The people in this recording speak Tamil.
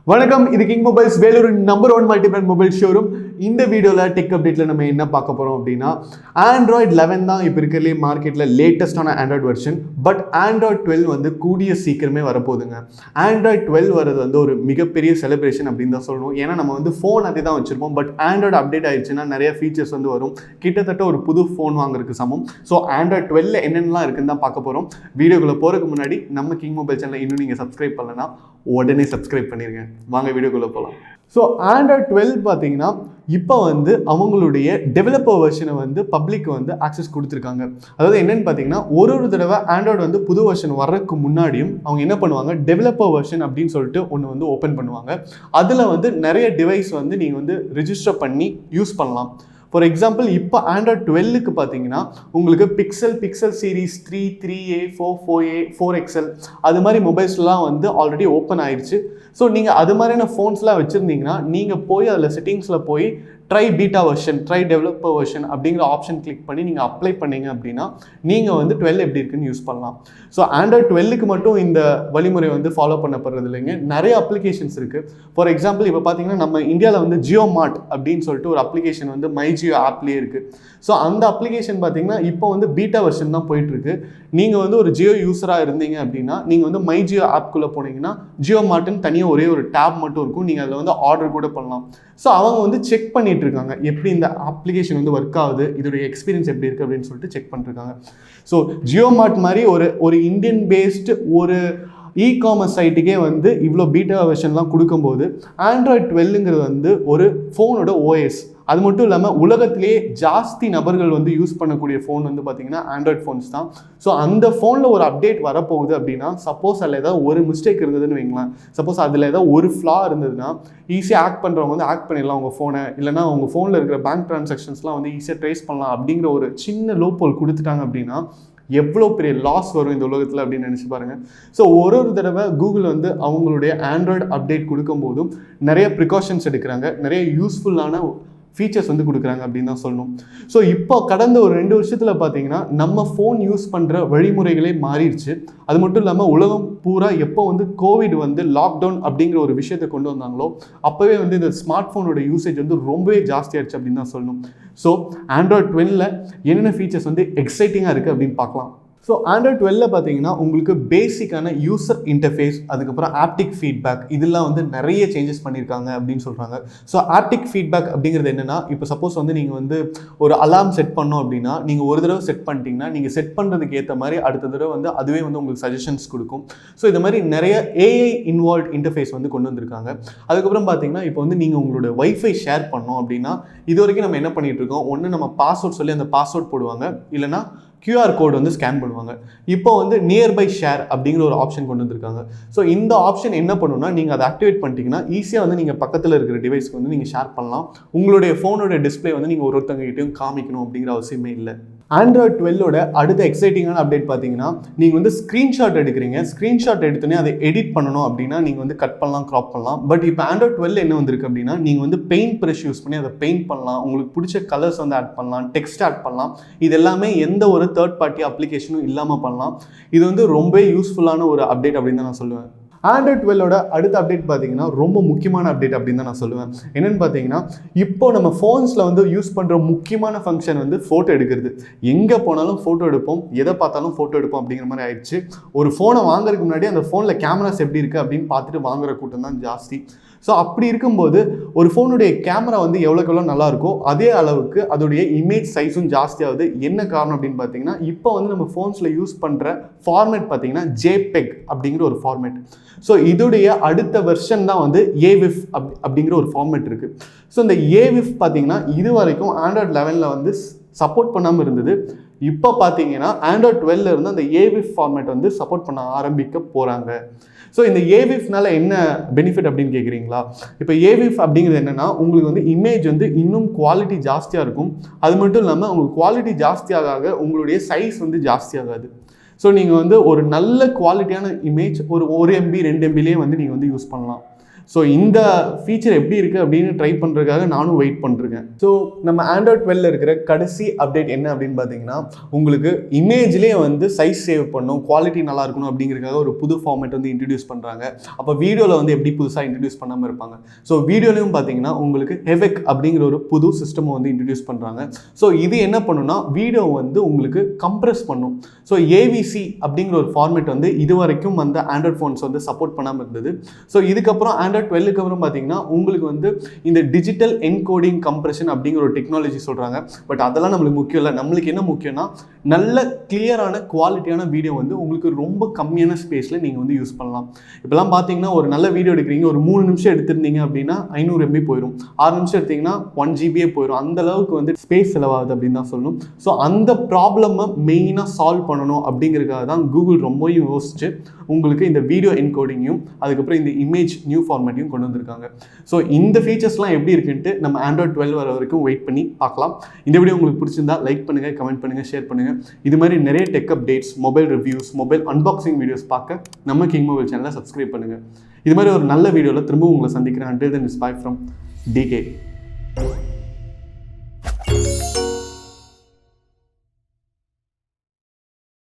வணக்கம், இது king mobiles Vellore number 1 multi brand mobile showroom. இந்த வீடியோவில் டெக் அப்டேட்டில் நம்ம என்ன பார்க்க போகிறோம் அப்படின்னா, ஆண்ட்ராய்டு 11 தான் இப்போ இருக்கிறதுலே மார்க்கெட்டில் லேட்டஸ்டான ஆண்ட்ராய்டு வெர்ஷன். பட் ஆண்ட்ராய்டு 12 வந்து கூடிய சீக்கிரமே வரப்போகுதுங்க. ஆண்ட்ராய்டு 12 வரது வந்து ஒரு மிகப்பெரிய செலிப்ரேஷன் அப்படின்னு தான் சொல்லணும். ஏன்னா நம்ம வந்து ஃபோன் அதே தான் வச்சுருப்போம். பட் ஆண்ட்ராய்டு அப்டேட் ஆயிடுச்சுன்னா நிறைய ஃபீச்சர்ஸ் வந்து வரும். கிட்டத்தட்ட ஒரு புது ஃபோன் வாங்குறதுக்கு சமம். ஸோ ஆண்ட்ராய்டு 12 என்னென்னலாம் இருக்குன்னு தான் பார்க்க போகிறோம். வீடியோக்குள்ளே போகிறதுக்கு முன்னாடி நம்ம கிங் மொபைல் சேனலை இன்னும் நீங்கள் சப்ஸ்கிரைப் பண்ணலன்னா உடனே சப்ஸ்கிரைப் பண்ணிருங்க. வாங்க வீடியோக்குள்ளே போகலாம். ஸோ ஆண்ட்ராய்டு 12 பார்த்தீங்கன்னா இப்போ வந்து அவங்களுடைய டெவலப்பர் வெர்ஷனை வந்து பப்ளிக் வந்து ஆக்சஸ் கொடுத்துருக்காங்க. அதாவது என்னென்னு பார்த்தீங்கன்னா, ஒரு தடவை ஆண்ட்ராய்டு வந்து புது வெர்ஷன் வர்றதுக்கு முன்னாடியும் அவங்க என்ன பண்ணுவாங்க, டெவலப்பர் வெர்ஷன் அப்படின்னு சொல்லிட்டு ஒன்று வந்து ஓப்பன் பண்ணுவாங்க. அதில் வந்து நிறைய டிவைஸ் வந்து நீங்கள் வந்து ரிஜிஸ்டர் பண்ணி யூஸ் பண்ணலாம். ஃபார் எக்ஸாம்பிள், இப்போ ஆண்ட்ராய்டு 12க்கு பார்த்தீங்கன்னா உங்களுக்கு pixel series 3, 3A, 4, 4A, 4XL அது மாதிரி மொபைல்ஸ்லாம் வந்து ஆல்ரெடி ஓப்பன் ஆயிடுச்சு. ஸோ நீங்கள் அது மாதிரியான ஃபோன்ஸ்லாம் வச்சுருந்தீங்கன்னா நீங்கள் போய் அதில் செட்டிங்ஸில் போய் try beta version, try developer version அப்படிங்கிற ஆப்ஷன் கிளிக் பண்ணி நீங்கள் அப்ளை பண்ணீங்க அப்படின்னா நீங்கள் வந்து 12 எப்படி இருக்குன்னு யூஸ் பண்ணலாம். ஸோ ஆண்ட்ராய்டு 12க்கு மட்டும் இந்த வழிமுறை வந்து ஃபாலோ பண்ணப்படுறது இல்லைங்க. நிறைய அப்ளிகேஷன்ஸ் இருக்குது. ஃபார் எக்ஸாம்பிள், இப்போ பார்த்தீங்கன்னா நம்ம இந்தியாவில் வந்து ஜியோ மார்ட் அப்படின்னு சொல்லிட்டு ஒரு அப்ளிகேஷன் வந்து மை ஜியோ ஆப்லேயே இருக்குது. ஸோ அந்த அப்ளிகேஷன் பார்த்தீங்கன்னா இப்போ வந்து பீட்டா வெர்ஷன் தான் போயிட்டுருக்கு. நீங்கள் வந்து ஒரு ஜியோ யூஸராக இருந்தீங்க அப்படின்னா நீங்கள் வந்து மை ஜியோ ஆப்குள்ளே போனீங்கன்னா ஜியோ மார்ட்னு தனியாக ஒரே ஒரு டேப் மட்டும் இருக்கும். நீங்கள் அதில் வந்து ஆர்டர் கூட பண்ணலாம். ஸோ அவங்க வந்து செக் பண்ணிட்டு இருக்காங்க எப்படி இந்த அப்ளிகேஷன் வந்து ஒர்க் ஆகுது, இதோடைய எக்ஸ்பீரியன்ஸ் எப்படி இருக்குது அப்படின்னு சொல்லிட்டு செக் பண்ணிருக்காங்க. ஸோ ஜியோ மார்ட் மாதிரி ஒரு இந்தியன் பேஸ்டு ஒரு இ-காமர்ஸ் சைட்டுக்கே வந்து இவ்வளோ பீட்டா வெர்ஷன்லாம் கொடுக்கும்போது ஆண்ட்ராய்டு 12ங்கிறது வந்து ஒரு ஃபோனோட ஓஎஸ். அது மட்டும் இல்லாமல் உலகத்திலே ஜாஸ்தி நபர்கள் வந்து யூஸ் பண்ணக்கூடிய ஃபோன் வந்து பார்த்தீங்கன்னா ஆண்ட்ராய்டு ஃபோன்ஸ் தான். ஸோ அந்த ஃபோனில் ஒரு அப்டேட் வரப்போகுது அப்படின்னா, சப்போஸ் அதில் ஏதாவது ஒரு மிஸ்டேக் இருந்ததுன்னு வைங்களேன், சப்போஸ் அதில் ஏதாவது ஒரு ஃப்ளா இருந்ததுன்னா ஈஸியாக ஆக்ட் பண்ணுறவங்க வந்து ஆக்ட் பண்ணிடலாம் உங்கள் ஃபோனை. இல்லைனா உங்கள் ஃபோனில் இருக்கிற பேங்க் ட்ரான்சாக்ஷன்ஸ்லாம் வந்து ஈஸியாக ட்ரேஸ் பண்ணலாம் அப்படிங்கிற ஒரு சின்ன லூப்ஹோல் கொடுத்துட்டாங்க அப்படின்னா எவ்வளோ பெரிய லாஸ் வரும் இந்த உலகத்தில் அப்படின்னு நினச்சி பாருங்கள். ஸோ ஒரு தடவை கூகுள் வந்து அவங்களுடைய ஆண்ட்ராய்டு அப்டேட் கொடுக்கும்போதும் நிறைய ப்ரிகாஷன்ஸ் எடுக்கிறாங்க, நிறைய யூஸ்ஃபுல்லான ஃபீச்சர்ஸ் வந்து கொடுக்குறாங்க அப்படின்னு தான் சொல்லணும். ஸோ இப்போ கடந்த ஒரு 2 வருஷத்தில் பார்த்தீங்கன்னா நம்ம ஃபோன் யூஸ் பண்ணுற வழிமுறைகளே மாறிடுச்சு. அது மட்டும் இல்லாமல் உலகம் பூரா எப்போ வந்து கோவிட் வந்து லாக்டவுன் அப்படிங்கிற ஒரு விஷயத்தை கொண்டு வந்தாங்களோ அப்போவே வந்து இந்த ஸ்மார்ட் ஃபோனோட யூசேஜ் வந்து ரொம்பவே ஜாஸ்தியாகிடுச்சு அப்படின்னு தான் சொல்லணும். ஸோ ஆண்ட்ராய்டு 12ல் என்னென்ன ஃபீச்சர்ஸ் வந்து எக்ஸைட்டிங்காக இருக்குது அப்படின்னு பார்க்கலாம். ஸோ ஆண்ட்ராய்டு 12ல் பார்த்தீங்கன்னா உங்களுக்கு பேசிக்கான யூசர் இன்டர்ஃபேஸ், அதுக்கப்புறம் ஆப்டிக் ஃபீட்பேக் இதெல்லாம் வந்து நிறைய சேஞ்சஸ் பண்ணியிருக்காங்க அப்படின்னு சொல்கிறாங்க. ஸோ ஆப்டிக் ஃபீட்பேக் அப்படிங்கிறது என்னென்னா, இப்போ சப்போஸ் வந்து நீங்கள் வந்து ஒரு அலார்ம் செட் பண்ணோம் அப்படின்னா நீங்கள் ஒரு தடவை செட் பண்ணிட்டீங்கன்னா நீங்கள் செட் பண்ணுறதுக்கு ஏற்ற மாதிரி அடுத்த தடவை வந்து அதுவே வந்து உங்களுக்கு சஜஷன்ஸ் கொடுக்கும். ஸோ இது மாதிரி நிறைய ஏஐ இன்வால்வ் இன்டர்ஃபேஸ் வந்து கொண்டு வந்திருக்காங்க. அதுக்கப்புறம் பார்த்தீங்கன்னா இப்போ வந்து நீங்கள் உங்களோட வைஃபை ஷேர் பண்ணோம் அப்படின்னா இது வரைக்கும் நம்ம என்ன பண்ணிகிட்டு இருக்கோம், ஒன்று நம்ம பாஸ்வேர்ட் சொல்லி அந்த பாஸ்வேர்ட் போடுவாங்க, இல்லைனா QR கோட் வந்து ஸ்கேன் பண்ணுவாங்க. இப்போ வந்து நியர்பை ஷேர் அப்படிங்கிற ஒரு ஆப்ஷன் கொண்டு வந்திருக்காங்க. ஸோ இந்த ஆப்ஷன் என்ன பண்ணுன்னா, நீங்கள் அதை ஆக்டிவேட் பண்ணிட்டீங்கன்னா ஈஸியாக வந்து நீங்கள் பக்கத்தில் இருக்கிற டிவைஸ்க்கு வந்து நீங்கள் ஷேர் பண்ணலாம். உங்களுடைய ஃபோனோட டிஸ்பிளே வந்து நீங்கள் ஒருத்தவங்ககிட்டையும் காமிக்கணும் அப்படிங்கிற அவசியமே இல்லை. ஆண்ட்ராய்டு 12ஓட அடுத்த எக்ஸைட்டிங்கான அப்டேட் பார்த்தீங்கன்னா, நீங்கள் வந்து ஸ்க்ரீன்ஷாட் எடுக்கிறீங்க, ஸ்க்ரீன்ஷாட் எடுத்தோன்னே அதை எடிட் பண்ணணும் அப்படின்னா நீங்கள் வந்து கட் பண்ணலாம், க்ராப் பண்ணலாம். பட் இப்போ ஆண்ட்ராய்டு 12 என்ன வந்திருக்கு அப்படின்னா, நீங்கள் வந்து பெயிண்ட் ப்ரஷ் யூஸ் பண்ணி அதை பெயிண்ட் பண்ணலாம், உங்களுக்கு பிடிச்ச கலர்ஸ் வந்து ஆட் பண்ணலாம், டெக்ஸ்ட் ஆட் பண்ணலாம். இது எல்லாமே எந்த ஒரு தேர்ட் பார்ட்டி அப்ளிகேஷனும் இல்லாமல் பண்ணலாம். இது வந்து ரொம்ப யூஸ்ஃபுல்லான ஒரு அப்டேட் அப்படின்னு தான் நான் சொல்லுவேன். ஆண்ட்ராய்டு 12ஓட அடுத்த அப்டேட் பார்த்தீங்கன்னா ரொம்ப முக்கியமான அப்டேட் அப்படின்னு தான் நான் சொல்லுவேன். என்னென்னு பார்த்தீங்கன்னா, இப்போ நம்ம ஃபோன்ஸில் வந்து யூஸ் பண்ணுற முக்கியமான ஃபங்க்ஷன் வந்து ஃபோட்டோ எடுக்கிறது. எங்கே போனாலும் ஃபோட்டோ எடுப்போம், எதை பார்த்தாலும் ஃபோட்டோ எடுப்போம் அப்படிங்கிற மாதிரி ஆயிடுச்சு. ஒரு ஃபோனை வாங்குறதுக்கு முன்னாடி அந்த ஃபோனில் கேமராஸ் எப்படி இருக்குது அப்படின்னு பார்த்துட்டு வாங்குற கூட்டம் தான் ஜாஸ்தி. ஸோ அப்படி இருக்கும்போது ஒரு ஃபோனுடைய கேமரா வந்து எவ்வளோக்கு எவ்வளோ நல்லா இருக்கோ அதே அளவுக்கு அதோடைய இமேஜ் சைஸும் ஜாஸ்தியாகுது. என்ன காரணம் அப்படின்னு பார்த்தீங்கன்னா, இப்போ வந்து நம்ம ஃபோன்ஸில் யூஸ் பண்ணுற ஃபார்மேட் பார்த்தீங்கன்னா JPEG அப்படிங்கிற ஒரு ஃபார்மேட். ஸோ இதோடைய அடுத்த வெர்ஷன் தான் வந்து AVIF அப்படிங்கிற ஒரு ஃபார்மேட் இருக்குது. ஸோ இந்த AVIF பார்த்தீங்கன்னா இது வரைக்கும் ஆண்ட்ராய்டு 11ல் வந்து சப்போர்ட் பண்ணாமல் இருந்தது. இப்போ பார்த்தீங்கன்னா ஆண்ட்ராய்டு 12ல் இருந்து அந்த AVIF ஃபார்மேட் வந்து சப்போர்ட் பண்ண ஆரம்பிக்க போகிறாங்க. ஸோ இந்த AVIFனால என்ன பெனிஃபிட் அப்படின்னு கேட்குறீங்களா? இப்போ AVIF அப்படிங்கிறது என்னென்னா, உங்களுக்கு வந்து இமேஜ் வந்து இன்னும் குவாலிட்டி ஜாஸ்தியாக இருக்கும். அது மட்டும் இல்லாமல் உங்களுக்கு குவாலிட்டி ஜாஸ்தியாக உங்களுடைய சைஸ் வந்து ஜாஸ்தியாகாது. ஸோ நீங்கள் வந்து ஒரு நல்ல குவாலிட்டியான இமேஜ் ஒரு 1 MB 2 MBலேயே வந்து நீங்கள் வந்து யூஸ் பண்ணலாம். ஸோ இந்த ஃபீச்சர் எப்படி இருக்குது அப்படின்னு ட்ரை பண்ணுறதுக்காக நானும் வெயிட் பண்ணிருக்கேன். ஸோ நம்ம ஆண்ட்ராய்ட் 12 இருக்கிற கடைசி அப்டேட் என்ன அப்படின்னு பார்த்தீங்கன்னா, உங்களுக்கு இமேஜ்லேயே வந்து சைஸ் சேவ் பண்ணும், குவாலிட்டி நல்லா இருக்கணும் அப்படிங்கிறதுக்காக ஒரு புது ஃபார்மேட் வந்து இன்ட்ரடியூஸ் பண்ணுறாங்க. அப்போ வீடியோவில் வந்து எப்படி புதுசாக இன்ட்ரடியூஸ் பண்ணாமல் இருப்பாங்க. ஸோ வீடியோலையும் பார்த்தீங்கன்னா உங்களுக்கு ஹெவெக் அப்படிங்கிற ஒரு புது சிஸ்டமை வந்து இன்ட்ரடியூஸ் பண்ணுறாங்க. ஸோ இது என்ன பண்ணுன்னா வீடியோ வந்து உங்களுக்கு கம்ப்ரெஸ் பண்ணும். ஸோ ஏவிசி அப்படிங்கிற ஒரு ஃபார்மேட் வந்து இது வரைக்கும் வந்து ஆண்ட்ராய்ட் ஃபோன்ஸ் வந்து சப்போர்ட் பண்ணாமல் இருந்தது. ஸோ இதுக்கப்புறம் ஆண்ட்ராய்ட் 12க்கு அப்புறம் பார்த்தீங்கன்னா உங்களுக்கு வந்து இந்த டிஜிட்டல் என்கோடிங் கம்ப்ரெஷன் அப்படிங்கிற ஒரு டெக்னாலஜி சொல்கிறாங்க. பட் அதெல்லாம் நம்மளுக்கு முக்கியம் இல்லை. நம்மளுக்கு என்ன முக்கியம்னா நல்ல கிளியரான குவாலிட்டியான வீடியோ வந்து உங்களுக்கு ரொம்ப கம்மியான ஸ்பேஸில் நீங்கள் வந்து யூஸ் பண்ணலாம். இப்போலாம் பார்த்தீங்கன்னா ஒரு நல்ல வீடியோ எடுக்கிறீங்க, ஒரு 3 நிமிஷம் எடுத்திருந்தீங்க அப்படின்னா 500 MB போயிடும். 6 நிமிஷம் எடுத்தீங்கன்னா 1 GB போயிடும். அந்த அளவுக்கு வந்து ஸ்பேஸ் செலவாகுது அப்படின்னு தான் சொல்லணும். ஸோ அந்த ப்ராப்ளமை மெயினாக சால்வ் பண்ணணும் அப்படிங்கிறதுக்காக தான் கூகுள் ரொம்பவும் யோசிச்சு உங்களுக்கு இந்த வீடியோ என்கோடிங்கையும் அதுக்கப்புறம் இந்த இமேஜ் நியூ ஃபார்மேட்டையும் கொண்டு வந்திருக்காங்க. ஸோ இந்த ஃபீச்சர்ஸ்லாம் எப்படி இருக்குன்ட்டு நம்ம ஆண்ட்ராய்ட் 12 வர வரைக்கும் வெயிட் பண்ணி பார்க்கலாம். இந்த வீடியோ உங்களுக்கு பிடிச்சிருந்தா லைக் பண்ணுங்கள், கமெண்ட் பண்ணுங்கள், ஷேர் பண்ணுங்கள். இது மாதிரி நிறைய tech updates, mobile reviews, mobile unboxing videos பார்க்க நம்ம கிங் மொபைல் சேனலை சப்ஸ்கிரைப் பண்ணுங்கள். இது மாதிரி ஒரு நல்ல வீடியோவில் திரும்பவும் உங்களை சந்திக்கிறேன். Until then, it's bye from DK.